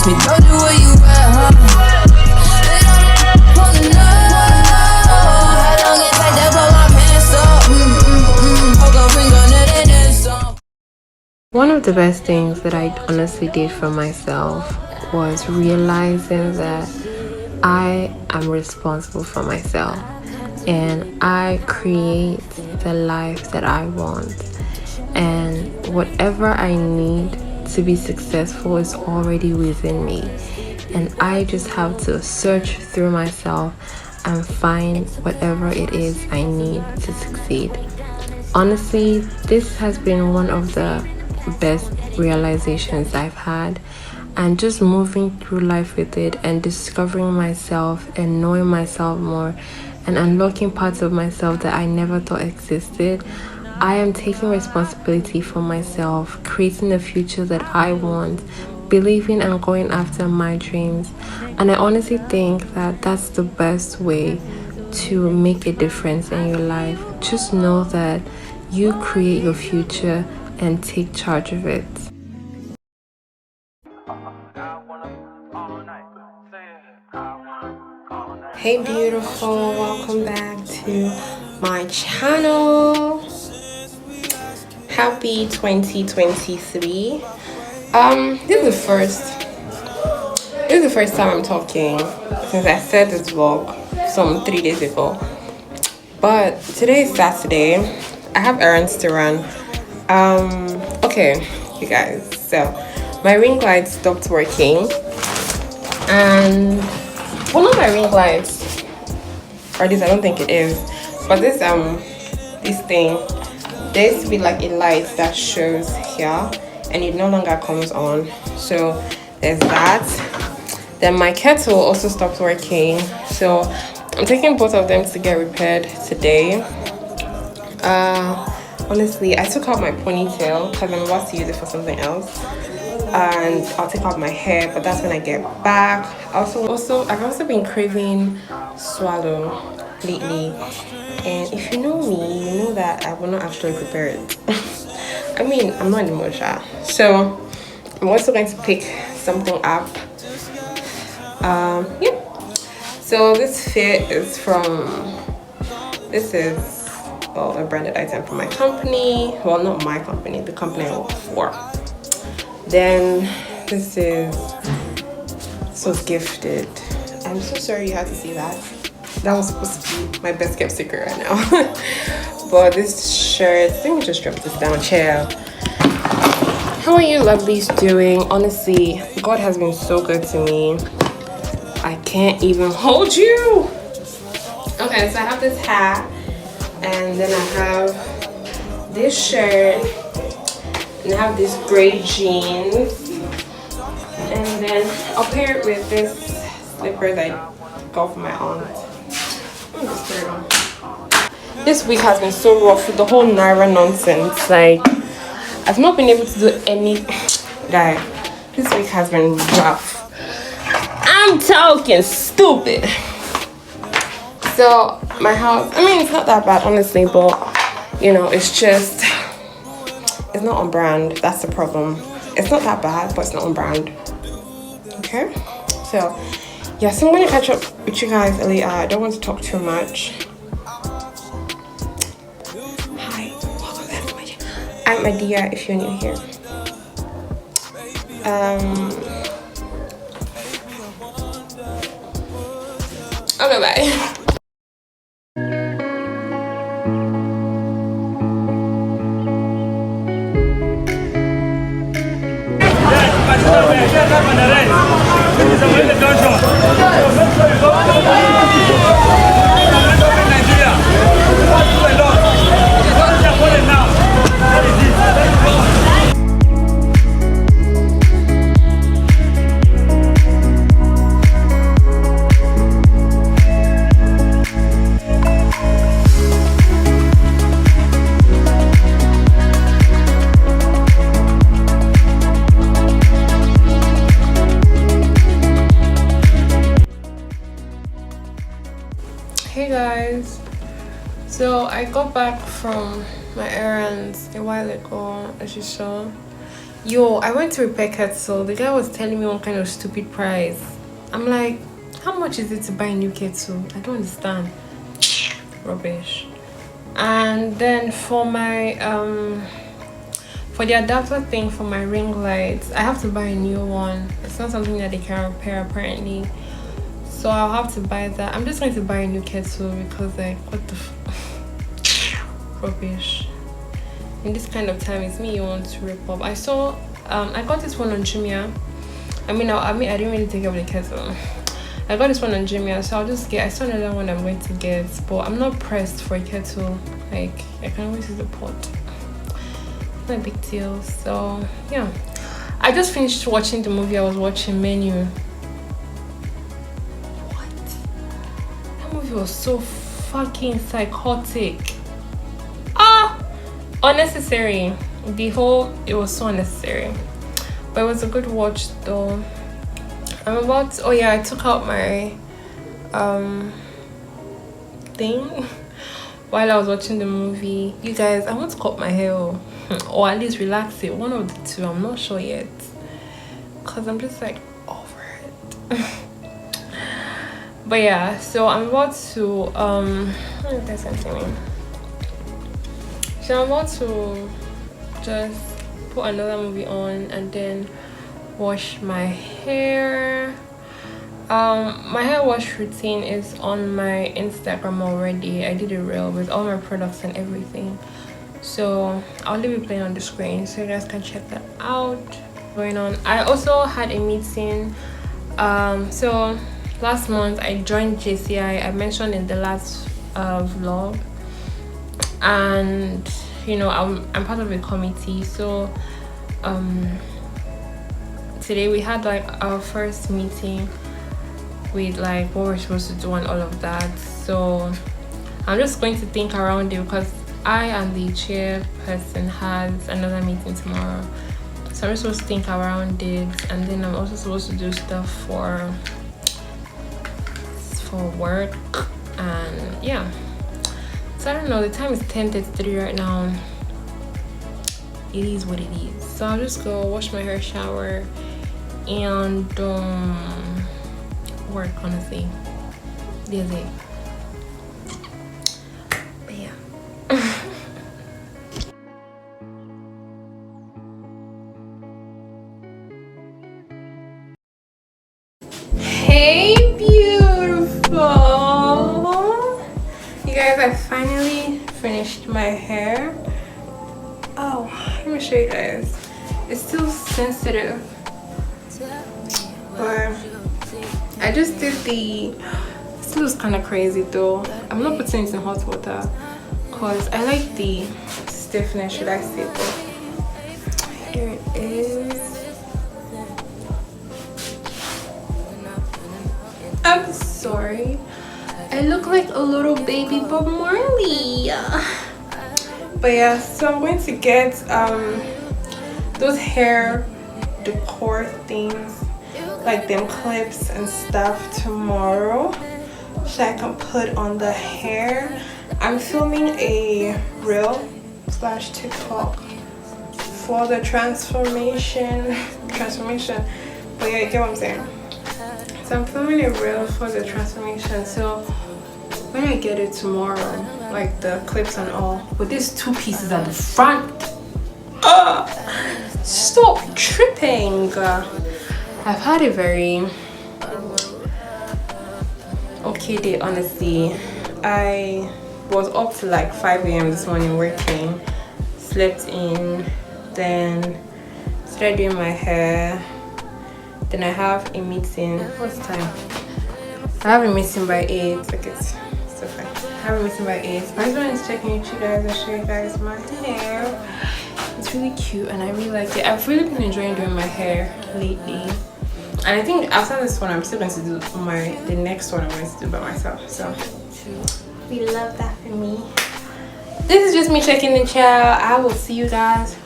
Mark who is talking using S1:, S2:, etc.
S1: Ask me, told you where you at, huh? They don't wanna know how long it take to pull my pants up. Poke a finger, and then some.
S2: One of the best things that I honestly did for myself was realizing that I am responsible for myself and I create the life that I want, and whatever I need to be successful is already within me, and I just have to search through myself and find whatever it is I need to succeed. Honestly, this has been one of the best realizations I've had, and just moving through life with it and discovering myself and knowing myself more and unlocking parts of myself that I never thought existed. I am taking responsibility for myself, creating the future that I want, believing and going after my dreams. And I honestly think that that's the best way to make a difference in your life. Just know that you create your future and take charge of it. Hey beautiful, welcome back to my channel. Happy 2023. This is the first time I'm talking since I started this vlog some 3 days ago. But today is Saturday. I have errands to run. Okay, you guys. So my ring light stopped working, and one of my ring lights, or this, I don't think it is, but this thing, there used to be like a light that shows here, and it no longer comes on. So there's that. Then my kettle also stopped working, so I'm taking both of them to get repaired today. Honestly, I took out my ponytail because I'm about to use it for something else, and I'll take out my hair, but that's when I get back. I've also been craving swallow lately, and if you know me, you know that I will not actually prepare it. I mean, I'm not in the mood, so I'm also going to pick something up. Yeah. So this fit is a branded item from my company. Well, not my company, the company I work for. Then this was gifted. I'm so sorry you had to see that. That was supposed to be my best kept secret right now. But this shirt, let me just drop this down, chill. How are you lovelies doing? Honestly, God has been so good to me. I can't even hold you. Okay, so I have this hat, and then I have this shirt, and I have these gray jeans, and then I'll pair it with this slippers I got from my aunt. This week has been so rough with the whole Naira nonsense. Like, I've not been able to do any. Guy, this week has been rough. I'm talking stupid. So my house, I mean, it's not that bad honestly, but you know, it's not on brand. That's the problem. It's not that bad, but it's not on brand. Okay, so yeah, so I'm gonna catch up with you guys later. I don't want to talk too much. Hi, welcome back to my channel. I'm Adiah if you're new here. Okay, bye. Hey guys, so I got back from my errands a while ago, as you saw, Yo, I went to repair kettle. The guy was telling me one kind of stupid price. I'm like, how much is it to buy a new kettle? I don't understand. Rubbish. And then for my for the adapter thing for my ring lights, I have to buy a new one. It's not something that they can repair apparently, so I'll have to buy that. I'm just going to buy a new kettle because like what the rubbish. In this kind of time, it's me you want to rip up. I saw I got this one on Jumia. I mean I didn't really take up the kettle. I got this one on Jumia, so I'll just get. I saw another one I'm going to get, but I'm not pressed for a kettle. Like I can always use a pot. It's not a big deal. So yeah, I just finished watching the movie I was watching, Menu. What? That movie was so fucking psychotic. Unnecessary. It was so unnecessary, but it was a good watch though. Oh yeah, I took out my thing while I was watching the movie. You guys, I want to cut my hair or at least relax it, one of the two. I'm not sure yet because I'm just like over it. But yeah, so I'm about to so I'm about to just put another movie on and then wash my hair. My hair wash routine is on my Instagram already. I did a reel with all my products and everything, so I'll leave it playing on the screen so you guys can check that out. Going on, I also had a meeting. So last month I joined JCI. I mentioned in the last vlog, and you know I'm part of a committee, so today we had like our first meeting with like what we're supposed to do and all of that. So I'm just going to think around it because I and the chairperson has another meeting tomorrow, so I'm just supposed to think around it, and then I'm also supposed to do stuff for work, and yeah. So I don't know, the time is 10:33 right now. It is what it is. So I'll just go wash my hair, shower, and work, honestly. That's it. But yeah. Hey, beautiful. You guys, I finally finished my hair. Oh, let me show you guys. It's still sensitive, but I just did the. It still looks kind of crazy though. I'm not putting it in hot water because I like the stiffness, should I say? But here it is. I'm sorry. I look like a little baby Bob Marley. But yeah, so I'm going to get those hair decor things, like them clips and stuff, tomorrow, so I can put on the hair. I'm filming a reel / TikTok for the transformation. But yeah, you get what I'm saying. So I'm filming a reel for the transformation, so when I get it tomorrow, like the clips and all, with these two pieces at the front, stop tripping. I've had a very okay day, honestly. I was up to like 5 a.m. this morning working, slept in, then started doing my hair. Then I have a meeting. What's the time? I have a meeting by 8. Like it's okay. I have a meeting by 8. I just wanted to check in with you guys and show you guys my hair. It's really cute and I really like it. I've really been enjoying doing my hair lately. And I think after this one, I'm still going to do the next one I'm going to do by myself. So we love that for me. This is just me checking in, child. I will see you guys.